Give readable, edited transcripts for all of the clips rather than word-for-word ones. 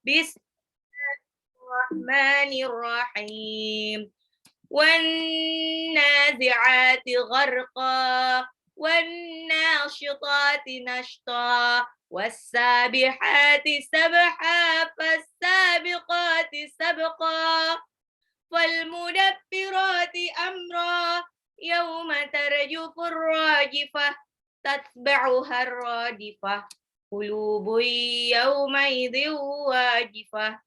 Bismillahirrahmanirrahim. والنازعات غرقا والناشطات نشطا والسابحات سبحا فالسابقات سبقا فالمدبرات أمرا يوم ترجف الراجفة تتبعها الرادفة قلوب يومئذ واجفة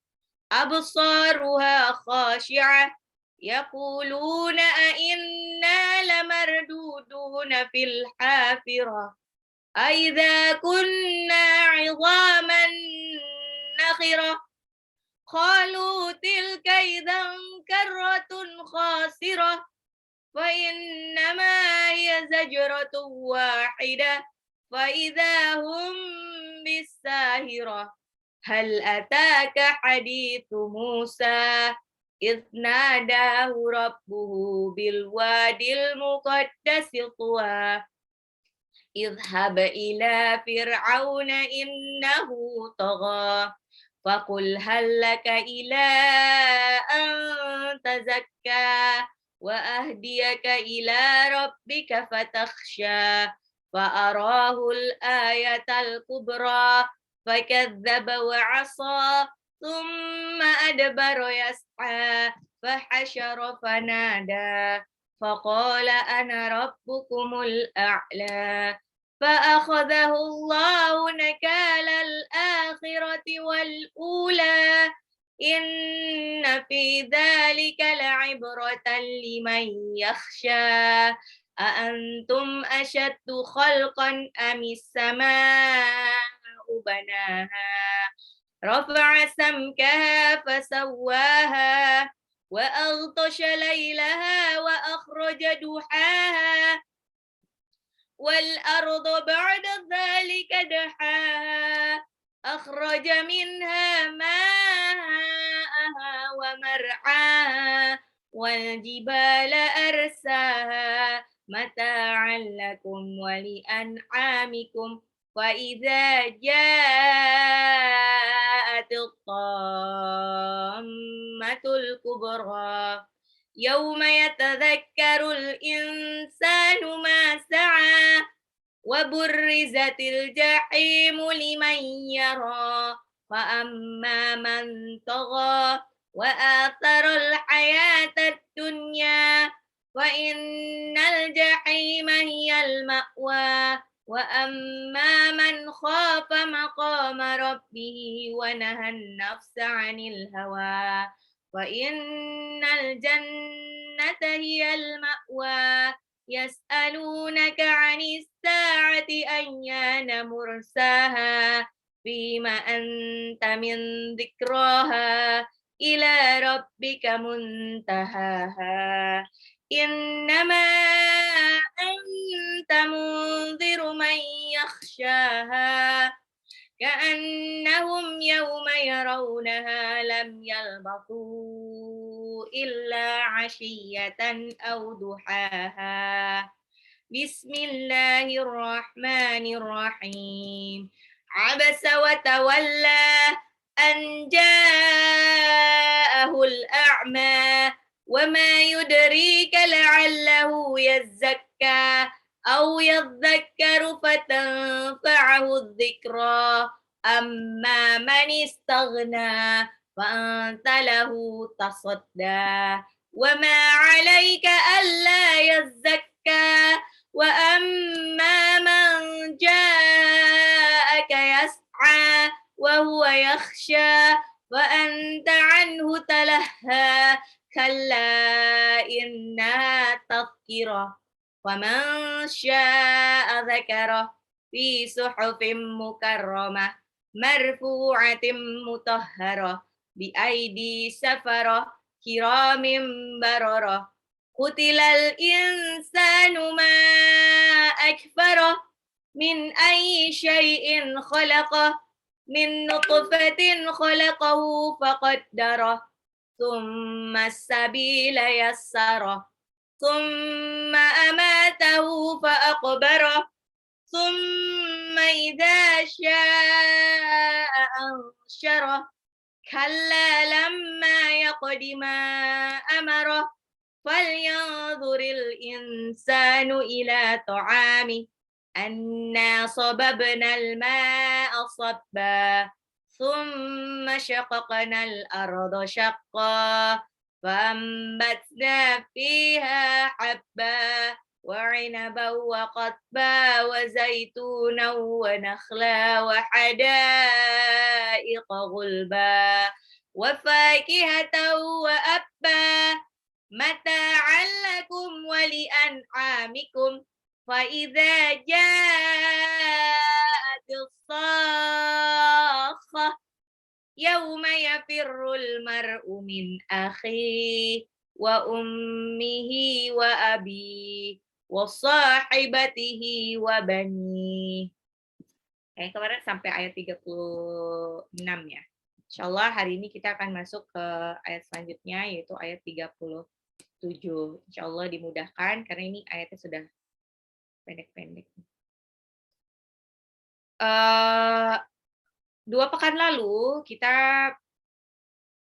أبصارها خاشعة يقولون أئنا لمردودون في الحافرة أئذا كنا عظاما نخرة قالوا تلك إذا كرة خاسرة فإنما هي زجرة واحدة فإذا هم بالساهرة هل أتاك حديث موسى إذ ناداه ربه بالوادي المقدس طوى اذهب إلى فرعون إنه طغى فقل هل لك إلى أن تزكى وأهديك إلى ربك فتخشى فأراه الآية الكبرى فكذب وعصى ثم أدبر يسعى فحشر فنادى فقال أنا ربكم الأعلى فأخذه الله نكال الآخرة والأولى إن في ذلك لعبرة لمن يخشى أأنتم أشد خلقا أم السماء بناها رفع سمكها فسواها وأغطش ليلها وأخرج ضحاها والأرض بعد ذلك دحاها أخرج منها ماءها ومرعاها والجبال أرساها متاعا لكم ولأنعامكم وإذا جاءت الطامة الكبرى يوم يتذكر الإنسان ما سعى وبرزت الجحيم لمن يرى فأما من طغى وآثر الحياة الدنيا فإن الجحيم هي المأوى وأما من خاف مقام ربه ونهى النفس عن الهوى فإن الجنة هي المأوى يسألونك عن الساعة أيان مرساها فيما أنت من ذكراها إلى ربك منتهاها إنما أنت منذر من يخشاها كأنهم يوم يرونها لم يلبثوا إلا عشية أو ضحاها بسم الله الرحمن الرحيم عبس وتولى أن جاءه الأعمى وما يدريك لعله يزكى أو يذكر فتنفعه الذكرى أما من استغنى فأنت له تصدى وما عليك ألا يزكى وأما من جاءك يسعى وهو يخشى فأنت عنه تلهى كلا إنها تذكرة ومن شاء ذكره في صحف مكرمة مرفوعة مطهرة بأيدي سفرة كرام بررة قتل الإنسان ما أكفره من أي شيء خلقه من نطفة خلقه فقدره ثم السبيل يسره ثم أماته فأقبره ثم إذا شاء أنشره كلا لما يقض ما أمره فلينظر الإنسان إلى طعامه أنا صببنا الماء صبا ثم شققنا الأرض شقا فأنبتنا فيها حبا وعنبا وقضبا وزيتونا ونخلا وحدائق غلبا وفاكهة وأبا متاعا لكم ولأنعامكم فإذا جاءت الصاخة يوم يفر المرء من أخيه وأمه وأبيه وصاحبته وبنيه. Kemarin sampai ayat 36 ya. Insyaallah hari ini kita akan masuk ke ayat selanjutnya yaitu ayat 37. Insyaallah dimudahkan karena ini ayatnya sudah pendek-pendek. 2 pekan lalu kita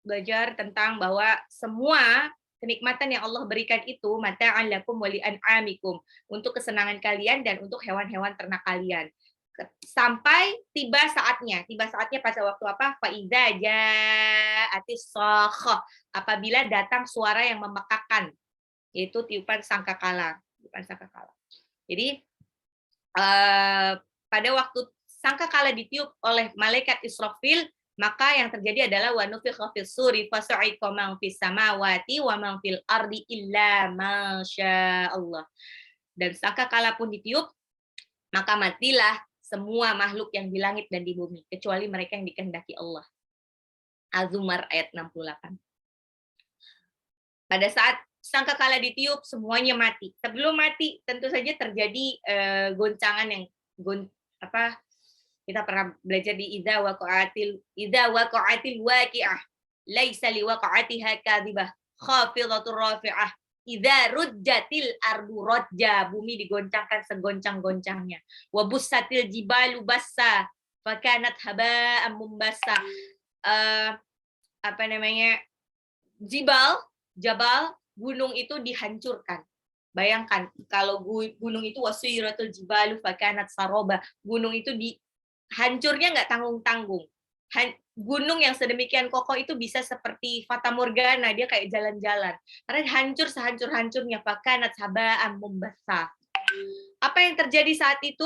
belajar tentang bahwa semua kenikmatan yang Allah berikan itu mata'an lakum wa li'an'amikum, untuk kesenangan kalian dan untuk hewan-hewan ternak kalian. Sampai tiba saatnya pada waktu apa? Faiza ja'atis shakhah, apabila datang suara yang memekakan, yaitu tiupan sangkakala. Jadi pada waktu sangkakala ditiup oleh malaikat Israfil, maka yang terjadi adalah wa nufikha fis suri fasa'iqa man fis samawati wa man fil ardi illa ma Allah. Dan sangkakala pun ditiup, maka matilah semua makhluk yang di langit dan di bumi kecuali mereka yang dikehendaki Allah. Az-Zumar ayat 68. Pada saat sangkakala ditiup, semuanya mati. Sebelum mati, tentu saja terjadi goncangan yang kita pernah belajar di idza waqa'atil waqi'ah laisa liwaqa'atiha kadhibah khafidatur rafi'ah idza rujjatil ardu rajja, bumi digoncangkan segoncang-goncangnya, wa bussatil jibalu bassa fakanat haba'an mumbassa. Jabal, gunung itu dihancurkan. Bayangkan kalau gunung itu wasiratul jibalu fakanat saroba, gunung itu hancurnya nggak tanggung-tanggung. Gunung yang sedemikian kokoh itu bisa seperti fata morgana, dia kayak jalan-jalan. Karena hancur sehancur-hancurnya, fakanat haba'an mumbassa. Apa yang terjadi saat itu?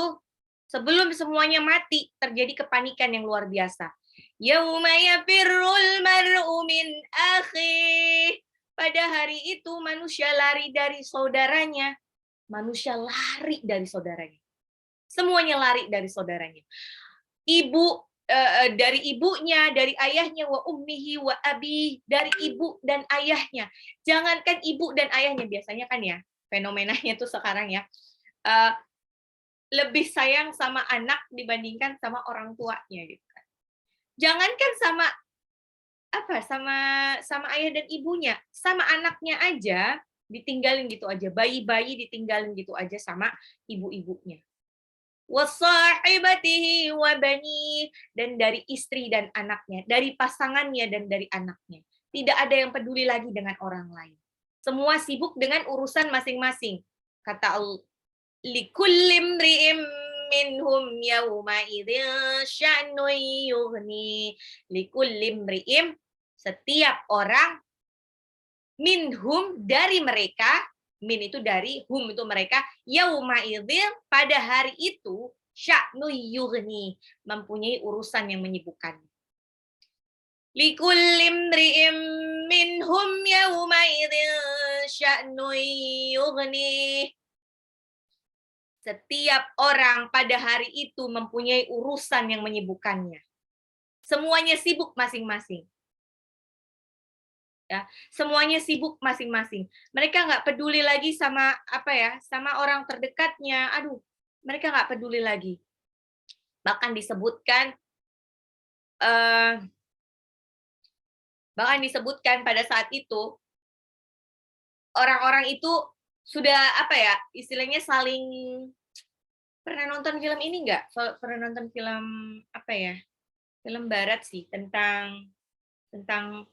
Sebelum semuanya mati, terjadi kepanikan yang luar biasa. Yauma yafirrul mar'u min akhih. Pada hari itu manusia lari dari saudaranya. Semuanya lari dari saudaranya. Dari ibunya, dari ayahnya, wa ummihi wa abi, dari ibu dan ayahnya. Jangankan ibu dan ayahnya, biasanya kan ya, fenomenanya tuh sekarang ya, lebih sayang sama anak dibandingkan sama orang tuanya gitu kan. Jangankan sama ayah dan ibunya, sama anaknya aja ditinggalin gitu aja, bayi-bayi ditinggalin gitu aja sama ibu-ibunya. Wasahibatihi wa bani, dan dari istri dan anaknya, dari pasangannya dan dari anaknya. Tidak ada yang peduli lagi dengan orang lain. Semua sibuk dengan urusan masing-masing. Kata Allah, likulli imri'in minhum yawma idzin sya'nun yughni. Likulli imri'in, setiap orang, minhum, dari mereka, min itu dari, hum itu mereka, yauma idzin, pada hari itu, sya'nu yughni, mempunyai urusan yang menyibukkan. Likulli imri'in minhum yauma idzin sya'nu yughni. Setiap orang pada hari itu mempunyai urusan yang menyibukkannya. Semuanya sibuk masing-masing. Ya, semuanya sibuk masing-masing. Mereka nggak peduli lagi sama sama orang terdekatnya. Aduh, mereka nggak peduli lagi. Bahkan disebutkan pada saat itu orang-orang itu sudah istilahnya saling, pernah nonton film ini nggak? Pernah nonton film film barat sih tentang tentang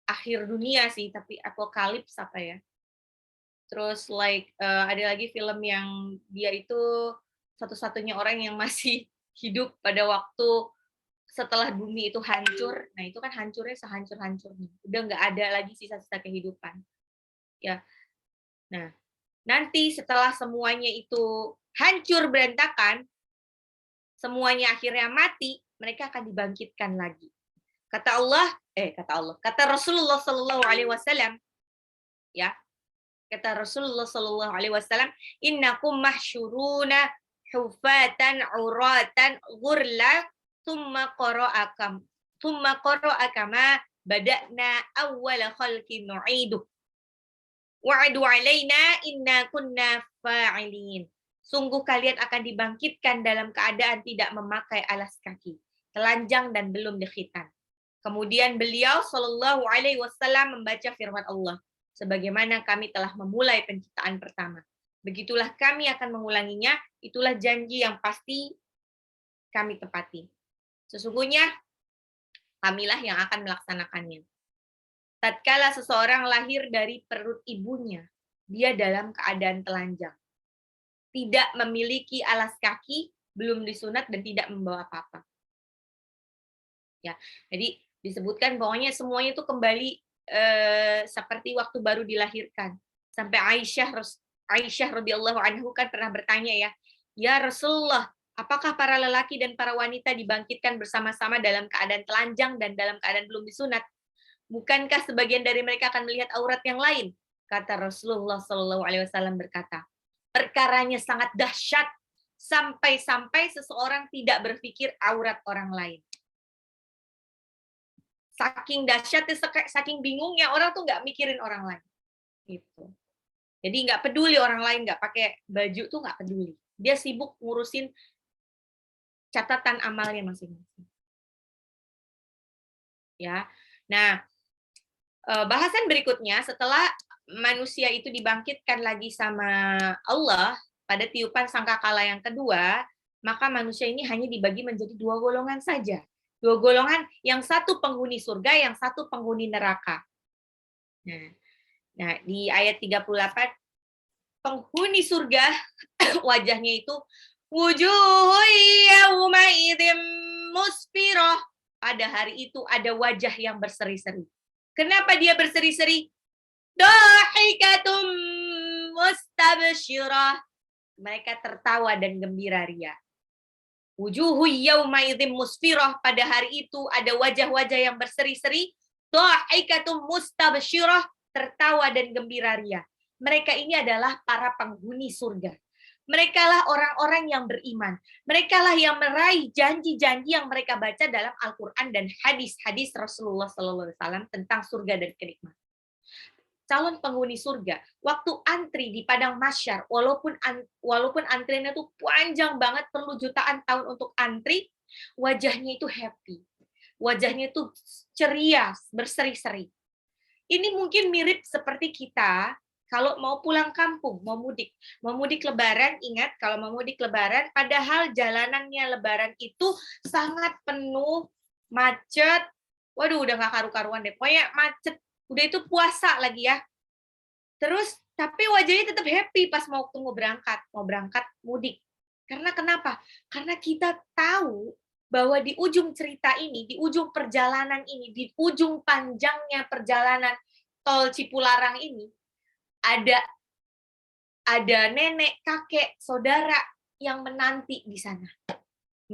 akhir dunia sih, tapi apokalips apa ya. Terus ada lagi film yang dia itu satu-satunya orang yang masih hidup pada waktu setelah bumi itu hancur. Nah, itu kan hancurnya sehancur-hancurnya. Udah nggak ada lagi sisa-sisa kehidupan. Ya. Nah, nanti setelah semuanya itu hancur berantakan, semuanya akhirnya mati, mereka akan dibangkitkan lagi. Kata Rasulullah Shallallahu Alaihi Wasallam, ya, kata Rasulullah Shallallahu Alaihi Wasallam, innakum mahsyuruna hufatan uratan ghurla thumma qara'a kama bada'na awwala khalqin nu'idu wa'adu alaina inna kunna fa'ilin. Sungguh kalian akan dibangkitkan dalam keadaan tidak memakai alas kaki, telanjang dan belum dikhitan. Kemudian beliau Shallallahu Alaihi Wasallam membaca firman Allah, sebagaimana kami telah memulai penciptaan pertama, begitulah kami akan mengulanginya. Itulah janji yang pasti kami tepati. Sesungguhnya kamilah yang akan melaksanakannya. Tatkala seseorang lahir dari perut ibunya, dia dalam keadaan telanjang, tidak memiliki alas kaki, belum disunat dan tidak membawa apa-apa. Ya, jadi disebutkan pokoknya semuanya itu kembali seperti waktu baru dilahirkan. Sampai Aisyah radhiyallahu anhu kan pernah bertanya ya Rasulullah, apakah para lelaki dan para wanita dibangkitkan bersama-sama dalam keadaan telanjang dan dalam keadaan belum disunat? Bukankah sebagian dari mereka akan melihat aurat yang lain? Kata Rasulullah Shallallahu Alaihi Wasallam berkata, perkaranya sangat dahsyat sampai-sampai seseorang tidak berpikir aurat orang lain. Saking dahsyatnya, saking bingungnya orang tuh nggak mikirin orang lain. Gitu. Jadi nggak peduli orang lain nggak pakai baju tuh nggak peduli. Dia sibuk ngurusin catatan amalnya masing-masing. Ya, nah bahasan berikutnya setelah manusia itu dibangkitkan lagi sama Allah pada tiupan sangkakala yang kedua, maka manusia ini hanya dibagi menjadi dua golongan saja. Dua golongan, yang satu penghuni surga, yang satu penghuni neraka. Nah, di ayat 38, penghuni surga wajahnya itu wujuhu yauma idzim musfirah. Pada hari itu ada wajah yang berseri-seri. Kenapa dia berseri-seri? Dahikatum mustabsyirah. Mereka tertawa dan gembira ria. Wujuhu yauma idzim musfirah, pada hari itu ada wajah-wajah yang berseri-seri. Dahikatum mustabsyirah, tertawa dan gembira ria. Mereka ini adalah para penghuni surga. Merekalah orang-orang yang beriman. Merekalah yang meraih janji-janji yang mereka baca dalam Al-Quran dan hadis-hadis Rasulullah SAW tentang surga dan kenikmatan. Calon penghuni surga, waktu antri di padang mahsyar, walaupun antriannya itu panjang banget, perlu jutaan tahun untuk antri, wajahnya itu happy. Wajahnya itu ceria, berseri-seri. Ini mungkin mirip seperti kita kalau mau pulang kampung, mau mudik. Mau mudik lebaran, ingat kalau mau mudik lebaran, padahal jalanannya lebaran itu sangat penuh, macet. Waduh, udah nggak karu-karuan deh. Pokoknya macet. Udah itu puasa lagi ya. Terus, tapi wajahnya tetap happy pas mau berangkat mudik. Karena kenapa? Karena kita tahu bahwa di ujung cerita ini, di ujung perjalanan ini, di ujung panjangnya perjalanan tol Cipularang ini, ada nenek, kakek, saudara yang menanti di sana.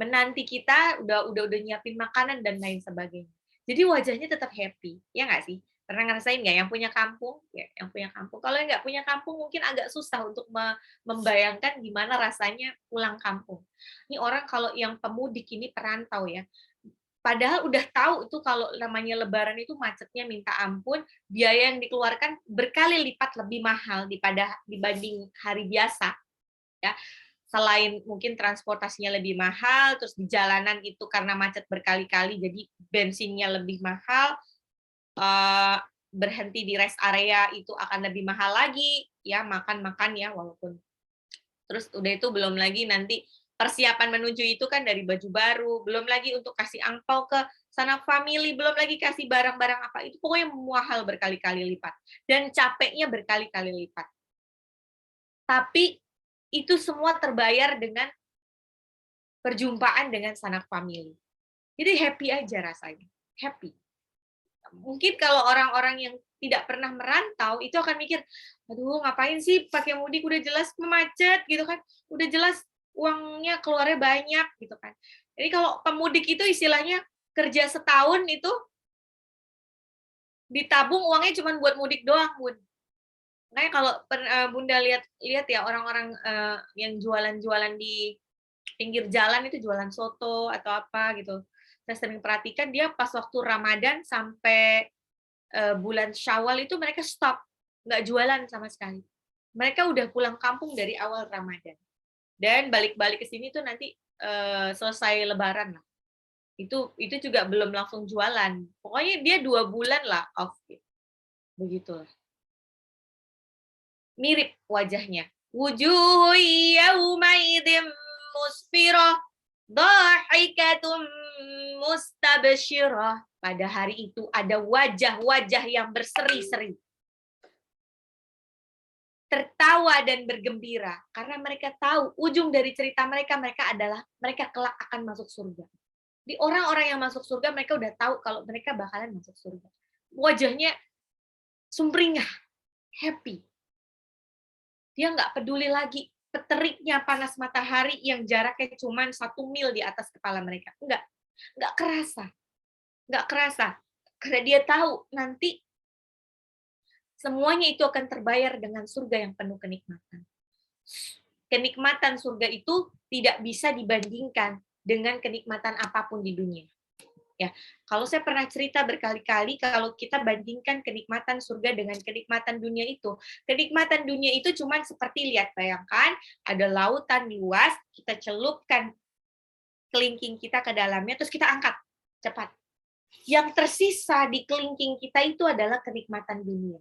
Menanti kita, udah nyiapin makanan dan lain sebagainya. Jadi wajahnya tetap happy, ya nggak sih? Pernah ngerasain nggak yang punya kampung? Ya, yang punya kampung. Kalau yang nggak punya kampung mungkin agak susah untuk membayangkan gimana rasanya pulang kampung. Ini orang kalau yang pemudik ini perantau ya, padahal udah tahu itu kalau namanya lebaran itu macetnya minta ampun, biaya yang dikeluarkan berkali lipat lebih mahal dibanding hari biasa. Ya. Selain mungkin transportasinya lebih mahal, terus di jalanan itu karena macet berkali-kali, jadi bensinnya lebih mahal, berhenti di rest area itu akan lebih mahal lagi, ya makan ya walaupun. Terus udah itu belum lagi nanti persiapan menuju itu kan dari baju baru, belum lagi untuk kasih angpau ke sanak family, belum lagi kasih barang-barang apa, itu pokoknya mahal berkali-kali lipat. Dan capeknya berkali-kali lipat. Tapi itu semua terbayar dengan perjumpaan dengan sanak family. Jadi happy aja rasanya. Happy. Mungkin kalau orang-orang yang tidak pernah merantau, itu akan mikir, aduh ngapain sih pakai mudik, udah jelas macet gitu kan. Udah jelas uangnya keluarnya banyak gitu kan. Jadi kalau pemudik itu istilahnya kerja setahun itu ditabung uangnya cuma buat mudik doang, Bun. Makanya kalau Bunda lihat ya orang-orang yang jualan-jualan di pinggir jalan itu jualan soto atau apa gitu. Saya sering perhatikan dia pas waktu Ramadan sampai bulan Syawal itu mereka stop, nggak jualan sama sekali. Mereka udah pulang kampung dari awal Ramadan. Dan balik-balik ke sini tuh nanti selesai Lebaran lah. Itu juga belum langsung jualan. Pokoknya dia 2 bulan lah off. Begitulah. Mirip wajahnya. Wujuhu yaumaidin musfirah, dhahikatum mustabsyirah. Pada hari itu ada wajah-wajah yang berseri-seri. Tertawa dan bergembira. Karena mereka tahu, ujung dari cerita mereka adalah mereka kelak akan masuk surga. Di orang-orang yang masuk surga, mereka udah tahu kalau mereka bakalan masuk surga. Wajahnya sumringah, happy. Dia nggak peduli lagi teriknya panas matahari yang jaraknya cuma 1 mil di atas kepala mereka. Nggak kerasa. Nggak kerasa. Karena dia tahu nanti semuanya itu akan terbayar dengan surga yang penuh kenikmatan. Kenikmatan surga itu tidak bisa dibandingkan dengan kenikmatan apapun di dunia. Ya, kalau saya pernah cerita berkali-kali kalau kita bandingkan kenikmatan surga dengan kenikmatan dunia itu. Kenikmatan dunia itu cuma seperti bayangkan ada lautan luas, kita celupkan kelingking kita ke dalamnya terus kita angkat cepat. Yang tersisa di kelingking kita itu adalah kenikmatan dunia.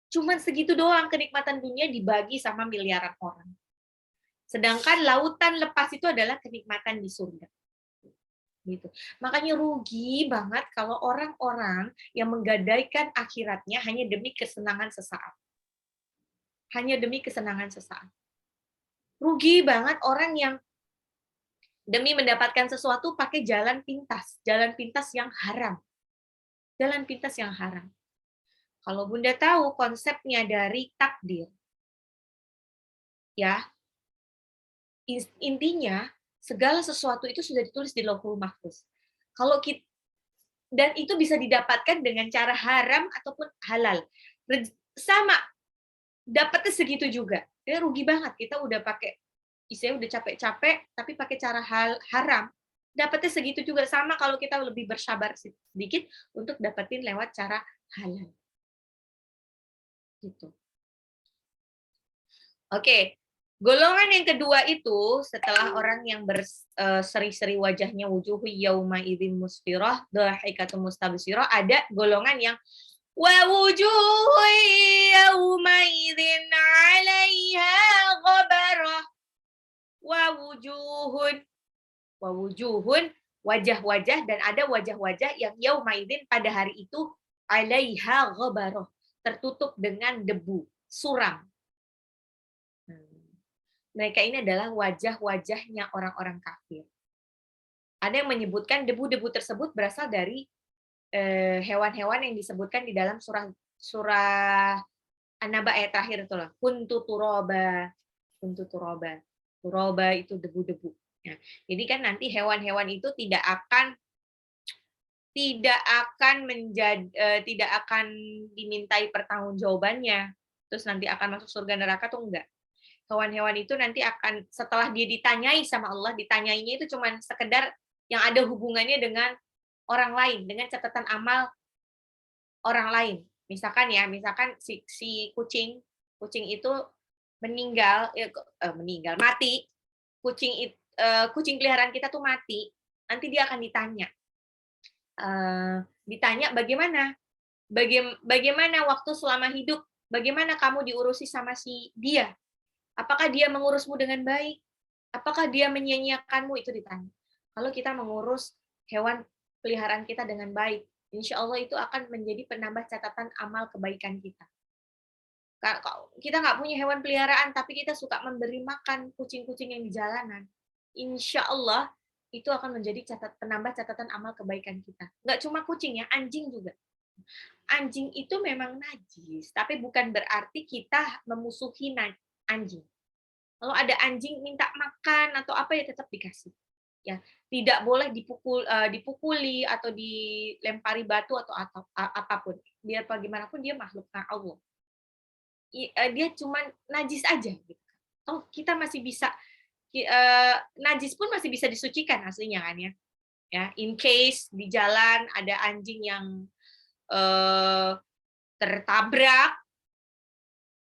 Cuman segitu doang kenikmatan dunia dibagi sama miliaran orang. Sedangkan lautan lepas itu adalah kenikmatan di surga. Gitu. Makanya rugi banget kalau orang-orang yang menggadaikan akhiratnya hanya demi kesenangan sesaat. Hanya demi kesenangan sesaat. Rugi banget orang yang demi mendapatkan sesuatu pakai jalan pintas yang haram. Jalan pintas yang haram. Kalau Bunda tahu konsepnya dari takdir, ya, intinya segala sesuatu itu sudah ditulis di Lauhul Mahfuz. Kalau kita, dan itu bisa didapatkan dengan cara haram ataupun halal. Sama, dapatnya segitu juga. Ya, rugi banget kita udah pakai, udah capek-capek, tapi pakai cara haram. Dapatnya segitu juga, sama kalau kita lebih bersabar sedikit untuk dapetin lewat cara halal. Gitu. Oke. Golongan yang kedua itu setelah orang yang berseri-seri wajahnya wujuhu yauma idzin musfirah dhahikatun mustabsyirah, ada golongan yang wa wujuhu yauma idzin 'alaiha ghabarah wa wujuhun wajah-wajah, dan ada wajah-wajah yang yauma idzin pada hari itu 'alaiha ghabarah, tertutup dengan debu, suram. Mereka ini adalah wajah-wajahnya orang-orang kafir. Ada yang menyebutkan debu-debu tersebut berasal dari hewan-hewan yang disebutkan di dalam surah An-Naba ayat terakhir itu lah. Kuntu turoba. Turoba itu debu-debu. Ya. Jadi kan nanti hewan-hewan itu tidak akan dimintai pertanggungjawabannya. Terus nanti akan masuk surga neraka tuh enggak. Hewan-hewan itu nanti akan, setelah dia ditanyai sama Allah, ditanyainya itu cuma sekedar yang ada hubungannya dengan orang lain, dengan catatan amal orang lain. Misalkan si kucing itu mati, kucing peliharaan kita tuh mati, nanti dia akan ditanya bagaimana waktu selama hidup, bagaimana kamu diurusi sama si dia. Apakah dia mengurusmu dengan baik? Apakah dia menyia-nyiakanmu? Itu ditanya. Kalau kita mengurus hewan peliharaan kita dengan baik, insya Allah itu akan menjadi penambah catatan amal kebaikan kita. Kita nggak punya hewan peliharaan, tapi kita suka memberi makan kucing-kucing yang di jalanan, insya Allah itu akan menjadi penambah catatan amal kebaikan kita. Nggak cuma kucing ya, anjing juga. Anjing itu memang najis, tapi bukan berarti kita memusuhi anjing. Kalau ada anjing minta makan atau apa ya tetap dikasih. Ya, tidak boleh dipukuli atau dilempari batu atau apapun. Biar bagaimanapun dia makhluk Allah. Dia cuma najis aja gitu. Oh, kita masih bisa najis pun masih bisa disucikan aslinya kan ya. Ya, in case di jalan ada anjing yang tertabrak,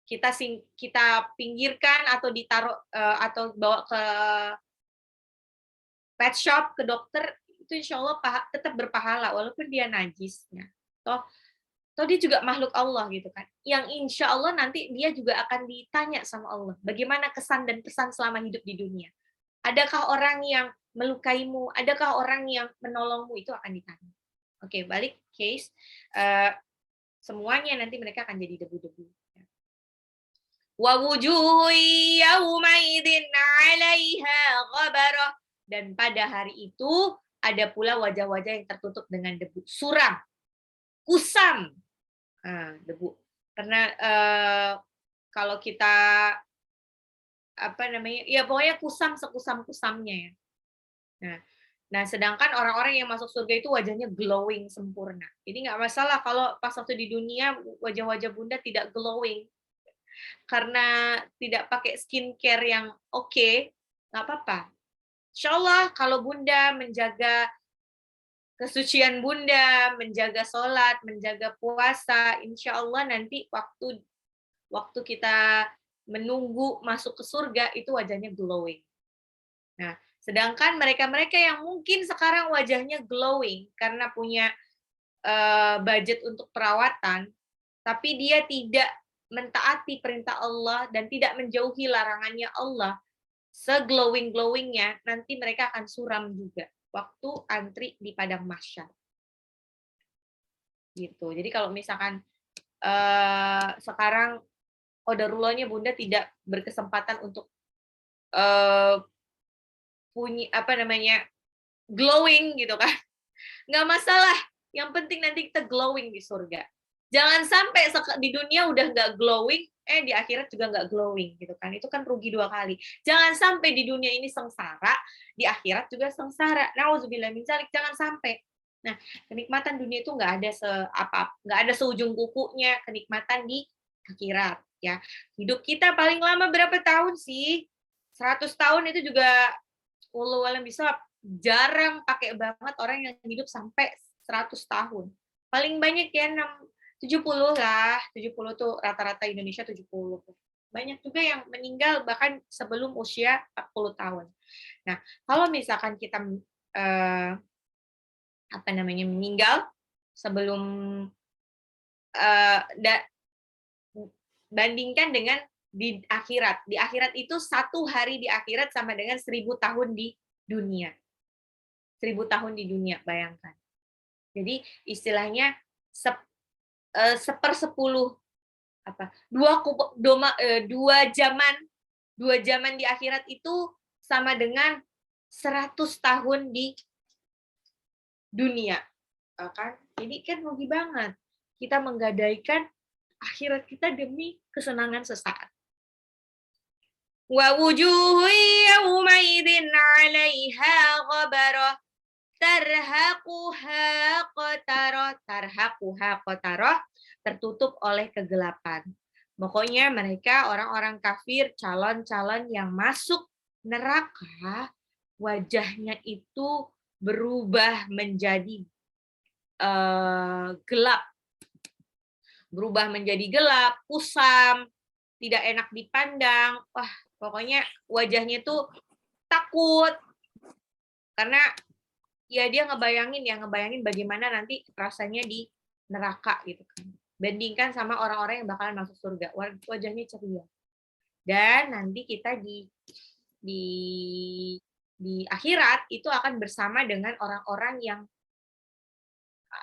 kita pinggirkan atau ditaruh atau bawa ke pet shop, ke dokter, itu insya Allah tetap berpahala walaupun dia najisnya. Toh dia juga makhluk Allah gitu kan. Yang insya Allah nanti dia juga akan ditanya sama Allah, bagaimana kesan dan pesan selama hidup di dunia. Adakah orang yang melukaimu? Adakah orang yang menolongmu? Itu akan ditanya. Oke, balik case. Semuanya nanti mereka akan jadi debu-debu. Wa wujuhu yaumaidin 'alaiha ghabarah. Dan pada hari itu ada pula wajah-wajah yang tertutup dengan debu. Suram, kusam, debu. Karena kalau kita ya pokoknya kusam sekusam-kusamnya ya. Nah, sedangkan orang-orang yang masuk surga itu wajahnya glowing sempurna. Jadi nggak masalah kalau pas waktu di dunia wajah-wajah Bunda tidak glowing. Karena tidak pakai skincare yang oke, nggak apa-apa. Insya Allah kalau Bunda menjaga kesucian Bunda, menjaga sholat, menjaga puasa, insya Allah nanti waktu kita menunggu masuk ke surga itu wajahnya glowing. Nah, sedangkan mereka-mereka yang mungkin sekarang wajahnya glowing karena punya budget untuk perawatan, tapi dia tidak mentaati perintah Allah dan tidak menjauhi larangannya Allah, seglowing-glowingnya, nanti mereka akan suram juga waktu antri di padang mahsyar. Gitu. Jadi kalau misalkan sekarang qadarullahnya Bunda tidak berkesempatan untuk punya glowing gitu kan, nggak masalah. Yang penting nanti kita glowing di surga. Jangan sampai di dunia udah nggak glowing, di akhirat juga nggak glowing gitu kan. Itu kan rugi 2 kali. Jangan sampai di dunia ini sengsara, di akhirat juga sengsara. Nauzubillah min dzalik, jangan sampai. Nah, kenikmatan dunia itu nggak ada seujung kukunya kenikmatan di akhirat ya. Hidup kita paling lama berapa tahun sih? 100 tahun itu juga wallahu alam bisa jarang pakai banget orang yang hidup sampai 100 tahun. Paling banyak ya 70 lah, 70 tuh rata-rata Indonesia 70. Banyak juga yang meninggal bahkan sebelum usia 40 tahun. Nah, kalau misalkan kita meninggal sebelum bandingkan dengan di akhirat. Di akhirat itu 1 hari di akhirat sama dengan 1000 tahun di dunia. 1000 tahun di dunia, bayangkan. Jadi istilahnya 1/10 dua zaman di akhirat itu sama dengan 100 tahun di dunia, kan? Jadi kan rugi banget kita menggadaikan akhirat kita demi kesenangan sesaat. Wa wujuhu yaumaidin 'alaiha ghabarah tarhaquha qatarah, tertutup oleh kegelapan. Pokoknya mereka orang-orang kafir, calon-calon yang masuk neraka, wajahnya itu berubah menjadi gelap. Berubah menjadi gelap, kusam, tidak enak dipandang. Wah, pokoknya wajahnya itu takut. Karena ya dia ngebayangin bagaimana nanti rasanya di neraka gitu kan. Bandingkan sama orang-orang yang bakalan masuk surga, wajahnya ceria. Dan nanti kita di akhirat itu akan bersama dengan orang-orang yang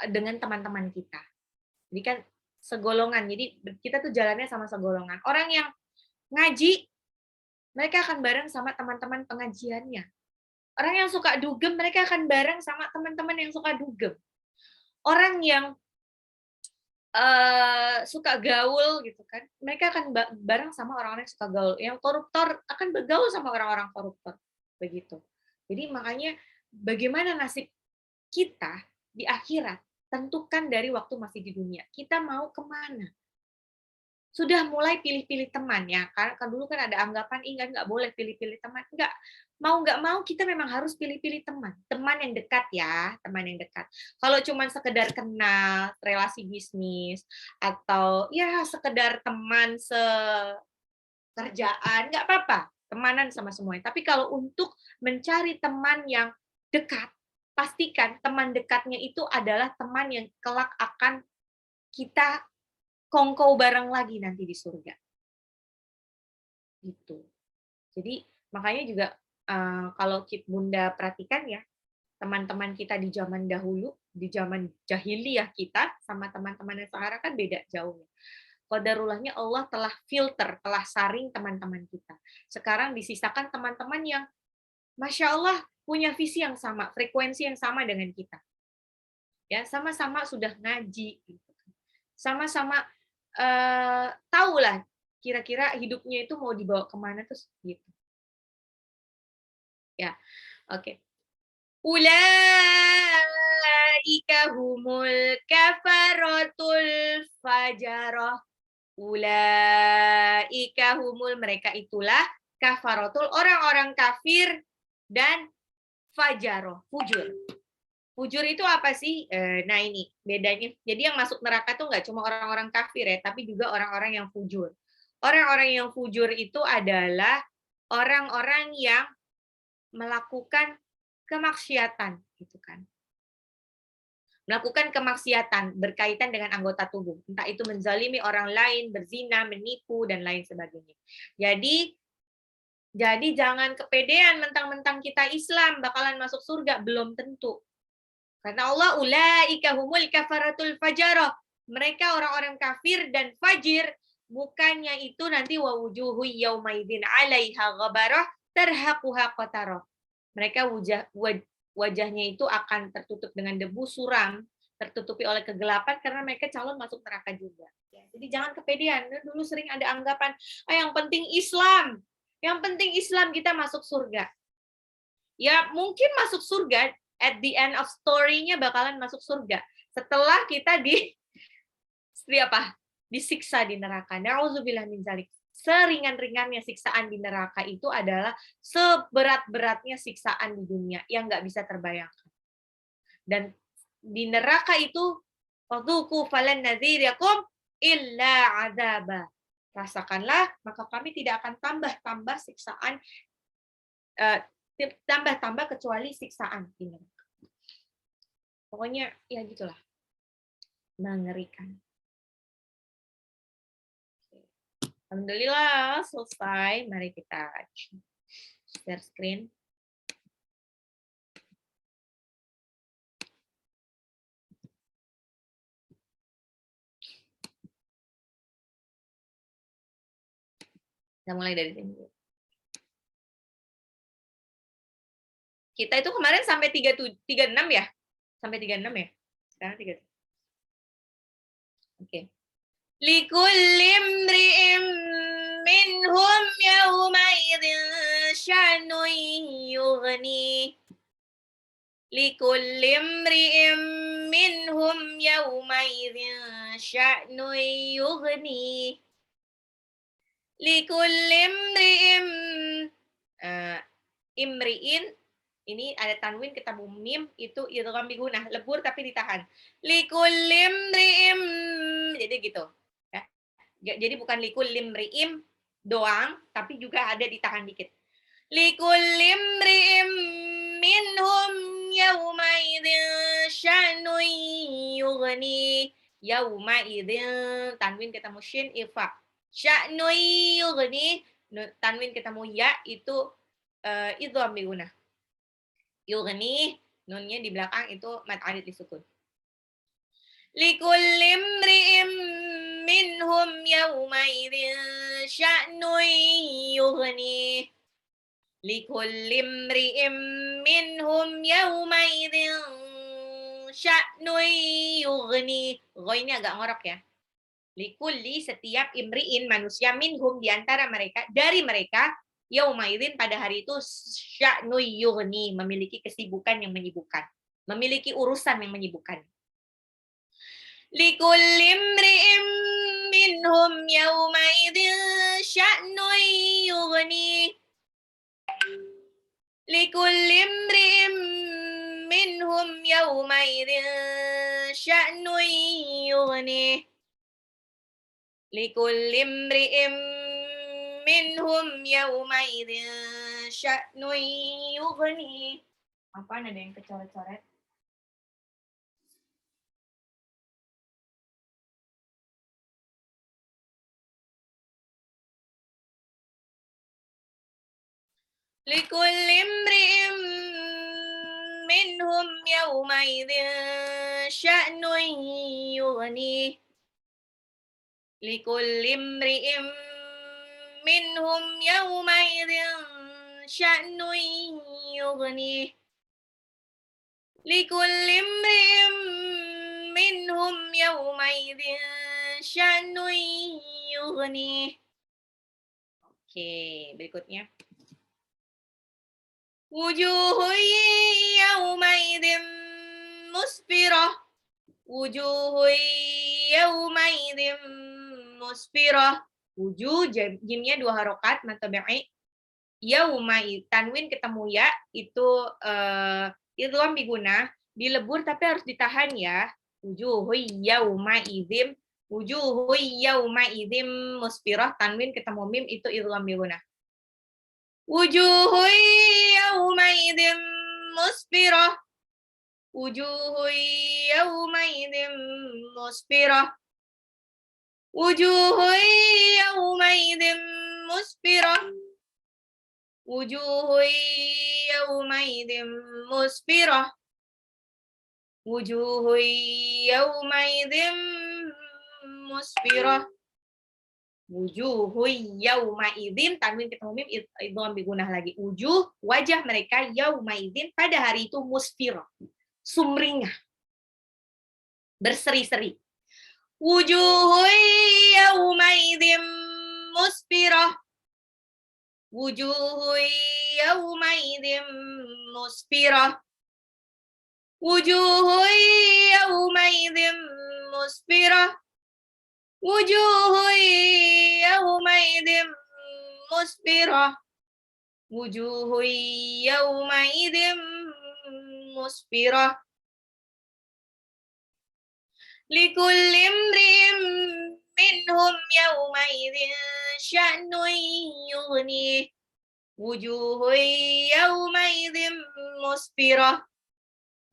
dengan teman-teman kita. Jadi kan segolongan. Jadi kita tuh jalannya sama segolongan. Orang yang ngaji, mereka akan bareng sama teman-teman pengajiannya. Orang yang suka dugem, mereka akan bareng sama teman-teman yang suka dugem. Orang yang suka gaul gitu kan, mereka akan bareng sama orang-orang yang suka gaul. Yang koruptor akan bergaul sama orang-orang koruptor. Begitu. Jadi makanya bagaimana nasib kita di akhirat tentukan dari waktu masih di dunia. Kita mau kemana? Sudah mulai pilih-pilih teman ya, karena kan dulu kan ada anggapan nggak boleh pilih-pilih teman. Nggak mau kita memang harus pilih-pilih teman. Teman yang dekat ya, teman yang dekat. Kalau cuma sekedar kenal, relasi bisnis, atau ya sekedar teman sekerjaan, nggak apa-apa. Temanan sama semuanya. Tapi kalau untuk mencari teman yang dekat, pastikan teman dekatnya itu adalah teman yang kelak akan kita kongkow bareng lagi nanti di surga. Gitu. Jadi makanya juga kalau Bunda perhatikan ya, teman-teman kita di zaman dahulu, di zaman jahiliyah kita sama teman-teman yang sekarang kan beda jauhnya. Qadarulahnya Allah telah filter, telah saring teman-teman kita. Sekarang disisakan teman-teman yang Masya Allah punya visi yang sama, frekuensi yang sama dengan kita. Ya, sama-sama sudah ngaji, gitu. Sama-sama tahulah kira-kira hidupnya itu mau dibawa kemana terus gitu. Ya, oke. Ulaika humul kafaratul fajarah. Ulaika humul, mereka itulah kafaratul, orang-orang kafir dan fajarah, fujur. Fujur itu apa sih? Nah ini bedanya. Jadi yang masuk neraka tuh nggak cuma orang-orang kafir ya, tapi juga orang-orang yang fujur. Orang-orang yang fujur itu adalah orang-orang yang melakukan kemaksiatan, gitu kan? Melakukan kemaksiatan berkaitan dengan anggota tubuh, entah itu menzalimi orang lain, berzina, menipu dan lain sebagainya. Jadi jangan kepedean mentang-mentang kita Islam bakalan masuk surga, belum tentu. Karena Allah ulaika humul kafaratul fajarah. Mereka orang-orang kafir dan fajir, bukannya itu nanti wa wujuhu yaumaidin 'alaiha ghabarah tarhaquha qatarah. Mereka wajahnya itu akan tertutup dengan debu suram, tertutupi oleh kegelapan karena mereka calon masuk neraka juga. Jadi jangan kepedean. Dulu sering ada anggapan, yang penting Islam. Yang penting Islam kita masuk surga. Ya, mungkin masuk surga at the end of story-nya bakalan masuk surga setelah kita disiksa di neraka. Nauzubillah min dzalik. Seringan-ringannya siksaan di neraka itu adalah seberat-beratnya siksaan di dunia yang nggak bisa terbayangkan. Dan di neraka itu fadzuqu falan nadzirakum illa adzaba. Rasakanlah, maka kami tidak akan tambah-tambah siksaan, tambah-tambah kecuali siksaan di neraka. Pokoknya ya gitulah, mengerikan. Alhamdulillah selesai. Mari kita share screen. Kita mulai dari sini. Kita itu kemarin sampai 36 ya? Sampai 36 ya? Sekarang 36. Oke. Likulli imri'in minhum yawmaidin sya'nun yughni. Likulli imri'in minhum yawmaidin sya'nun yughni. Likulli imri'in imri'in, ini ada tanwin ketemu mim, itu idgham bigunah, lebur tapi ditahan. Likulli imri'in, jadi gitu ya. Jadi bukan likulli imri'in doang, tapi juga ada ditahan dikit. Likulli imri'in minhum yawmaidin sya'nun yughni. Yawmaidin, tanwin ketemu shin, ifa. Sya'nun yughni, tanwin ketemu ya, itu idgham bigunah. Yughni, nunnya di belakang itu mad alif disukun. Likulli imri'in minhum yawmaidin sya'nun yughni. Likulli imri'in minhum yawmaidin sya'nun yughni. Ghoy ini agak ngorok ya. Likulli setiap imri'in manusia minhum di antara mereka, dari mereka, yaumaidin pada hari itu sya'nu yughni, memiliki kesibukan yang menyibukkan, memiliki urusan yang menyibukkan. Likulli imri'in minhum yaumaidin sya'nu yughni. Likulli imri'in minhum yaumaidin sya'nu yughni. Likulli imri'in minhum yaumaidin sya'nun yughni. Apaan ada yang kecoret-coret? Likulli imri'in minhum yaumaidin sya'nun yughni. Likulli imri'in minhum yaumaidin sya'nun yughni. Likulli imri'in minhum yaumaidin sya'nun yughni. Oke, berikutnya. Wujuhun yaumaidin musfirah. Wujuhun yaumaidin musfirah. Wujuh jimnya 2 harokat matabi'i. Yaumai tanwin ketemu ya itu idgham biguna, dilebur tapi harus ditahan ya. Wujuhun yaumaidin, wujuhun yaumaidin musfirah, tanwin ketemu mim itu idgham biguna. Wujuhun yaumaidin musfirah. Wujuhun yaumaidin musfirah. Wujuhun yaumaidin musfirah. Wujuhun yaumaidin musfirah. Wujuhun yaumaidin musfirah. Wujuhun yaumaidin, tanwin ketemu mim idgham bigunah lagi. Wujuh, wajah mereka yaumaidin pada hari itu musfirah, sumringah, berseri-seri. Wujuhun yaumaidin musfirah. Wujuhun yaumaidin musfirah. Wujuhun yaumaidin musfirah. Wujuhun yaumaidin musfirah. Wujuhun yaumaidin musfirah. Likulli imri'in minhum yaumaidin sya'nun yughni. Wujuhun yaumaidin musfirah.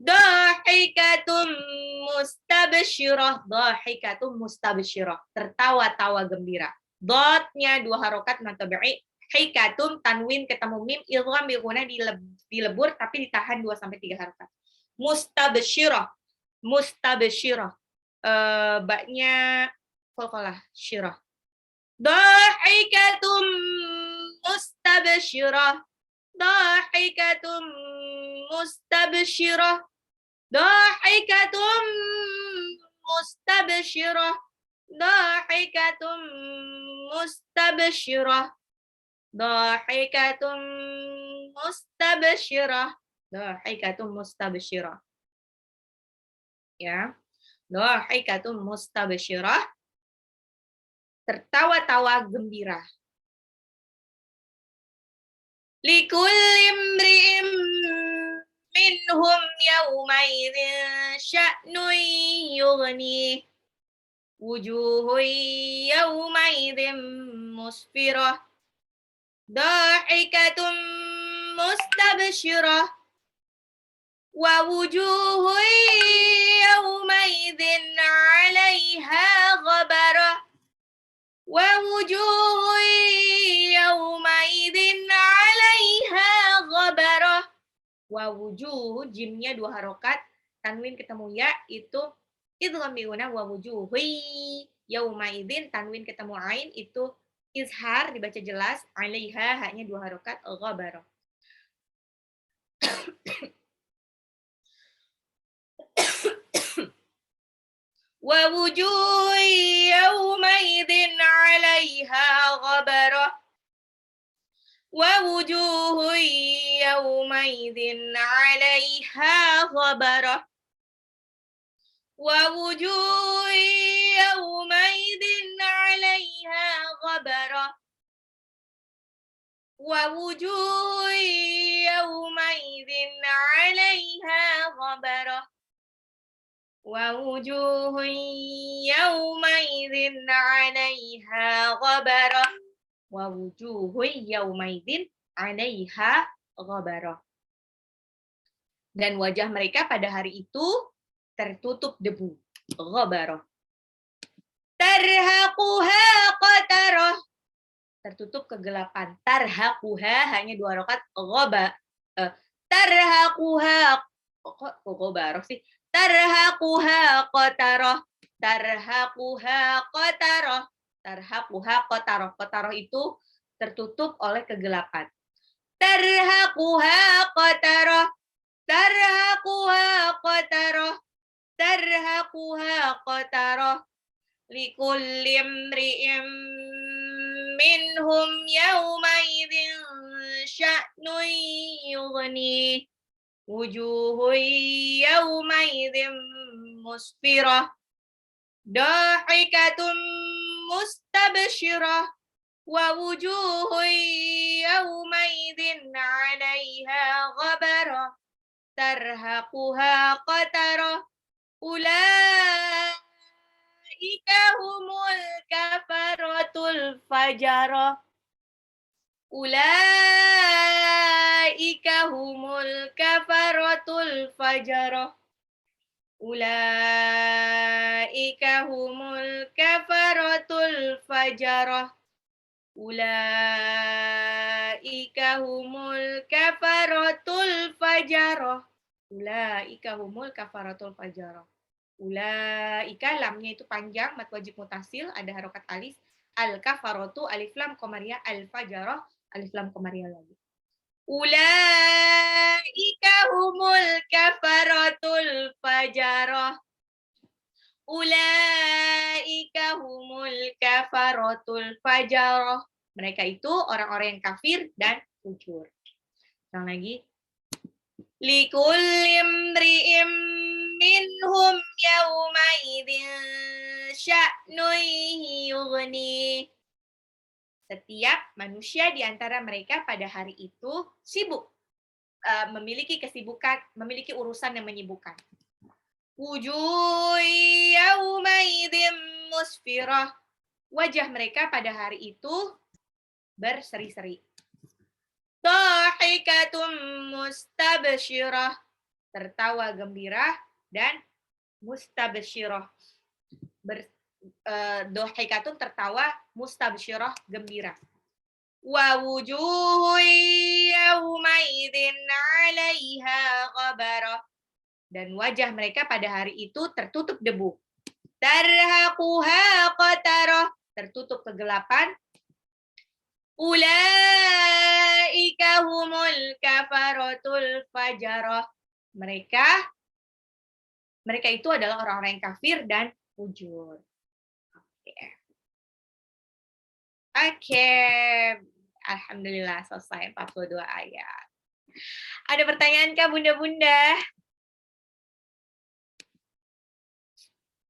Dahikatum mustabsyirah. Dahikatum mustabsyirah, tertawa-tawa gembira. Dotnya 2 harokat matabi'i. Hikatum tanwin ketemu mim idgham bigunah, dilebur tapi ditahan 2 sampai 3 harokat. Mustabsyirah. Mustabsyirah. Baknya qalqalah syirah. Dahikatum mustabsyirah. Dahikatum mustabsyirah. Dahikatum mustabsyirah. Dahikatum mustabsyirah. Dahikatum mustabsyirah. Dahikatum mustabsyirah. Ya. Dahikatum mustabsyirah. Tertawa-tawa gembira. Likulli imri'in minhum yaumaidin sya'nun yughni. Wujuhun yaumaidin musfirah. Dahikatum mustabsyirah. Wa wujuhun yaumaidin 'alaiha ghabarah. Wa wujuhun yaumaidin 'alaiha ghabarah. Wa wujuh, jimnya 2 harokat, tanwin ketemu ya itu idgham bi gunah wa wujuhi yauma idzin tanwin ketemu ain itu izhar dibaca jelas, 'alaiha haknya 2 harokat ghabarah. Wa wujuhi yauma idzin 'alaiha ghabarah. ووجوه يومئذ عليها غبرة ووجوه يومئذ عليها غبرة ووجوه يومئذ عليها غبرة ووجوه يومئذ عليها غبرة wa wujuhun yaumaidin 'alaiha ghabarah. Dan wajah mereka pada hari itu tertutup debu, ghabarah. Tarhaquha qatarah, tertutup kegelapan. Tarhaquha hanya 2 rakaat tarhaquha kok ghabarah sih? Tarhaquha qatarah, tarhaquha qatarah. Tarhaquha qatarah. Qatarah itu tertutup oleh kegelapan. Tarhaquha qatarah. Tarhaquha qatarah. Tarhaquha qatarah. Likulli imri'in minhum yawmaidhin sya'nun yughni. Wujuhun yawmaidhin musfirah. Dahikatun mustabshirah wa wujuhun yawmaidhin 'alaiha ghabarah tarhaquha qatarah ulaika humul kafaratul fajarah ulaika humul kafaratul fajarah ulaika humul kafaratul fajarah ulaika humul kafaratul fajarah ulaika humul kafaratul fajarah ulaika lamnya itu panjang mad wajib mutasil ada harokat alif al kafaratu alif lam qamariyah al fajarah alif lam qamariyah lagi ulaika humul kafaratul fajarah ulaika humul kafaratul fajarah. Mereka itu orang-orang yang kafir dan fujur. Ulang lagi. Likulli imri'in minhum yawma idzin sya'nun yughni. Setiap manusia di antara mereka pada hari itu sibuk, memiliki kesibukan, memiliki urusan yang menyibukkan. Wujuh yaumaidin musfirah. Wajah mereka pada hari itu berseri-seri. Dhahikatum mustabshirah. Tertawa gembira dan mustabshirah. Dhahikatun tertawa, mustabshirah gembira. Wa wujuh yaumaidin 'alaiha ghabarah. Dan wajah mereka pada hari itu tertutup debu. Tarhaquha qatarah, tertutup kegelapan. Ulaika humul kafaratul fajarah. Mereka itu adalah orang-orang yang kafir dan fujur. Oke. Alhamdulillah selesai 42 ayat. Ada pertanyaan kah Bunda-bunda?